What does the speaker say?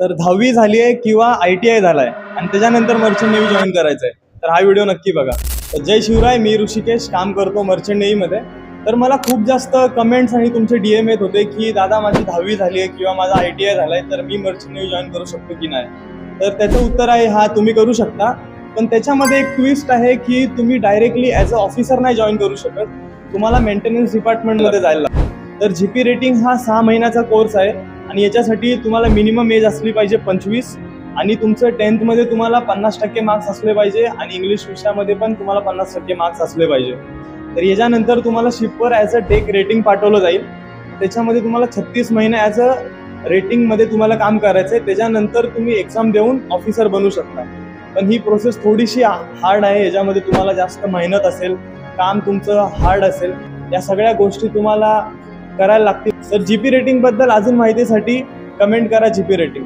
तर 10वी झाली आहे किंवा ITI झालाय आणि त्याच्यानंतर मर्चंट नेव्ही जॉईन करायचं आहे, तर हा व्हिडिओ नक्की बघा. तर जय शिवराय, मी ऋषिकेश, काम करतो मर्चंट नेव्हीमध्ये. तर मला खूप जास्त कमेंट्स आणि तुमचे DM येत होते की दादा माझी 10वी झाली आहे किंवा माझा ITI झालाय, तर मी मर्चंट नेव्ही जॉईन करू शकतो की नाही. तर त्याचं उत्तर आहे हा, तुम्ही करू शकता. पण त्याच्यामध्ये एक ट्विस्ट आहे की तुम्ही डायरेक्टली ॲज अ ऑफिसर नाही जॉईन करू शकत, तुम्हाला मेंटेनन्स डिपार्टमेंटमध्ये जायला लागतं. तर GP रेटिंग हा 6 महिन्याचा कोर्स आहे आणि याच्यासाठी तुम्हाला मिनिमम एज असली पाहिजे 25 आणि तुमचं 10th मध्ये तुम्हाला 50% मार्क्स असले पाहिजे आणि इंग्लिश विषयामध्ये पण तुम्हाला 50% मार्क्स असले पाहिजे. तर याच्यानंतर तुम्हाला शिपवर ॲज अ टेक रेटिंग पाठवलं जाईल. त्याच्यामध्ये तुम्हाला 36 महिने ॲज अ रेटिंगमध्ये तुम्हाला काम करायचं आहे. त्याच्यानंतर तुम्ही एक्झाम देऊन ऑफिसर बनू शकता. पण ही प्रोसेस थोडीशी हार्ड आहे. याच्यामध्ये तुम्हाला जास्त मेहनत असेल, काम तुमचं हार्ड असेल, या सगळ्या गोष्टी तुम्हाला करायला लागतील. तर GP रेटिंग बद्दल अजून माहितीसाठी कमेंट करा GP रेटिंग.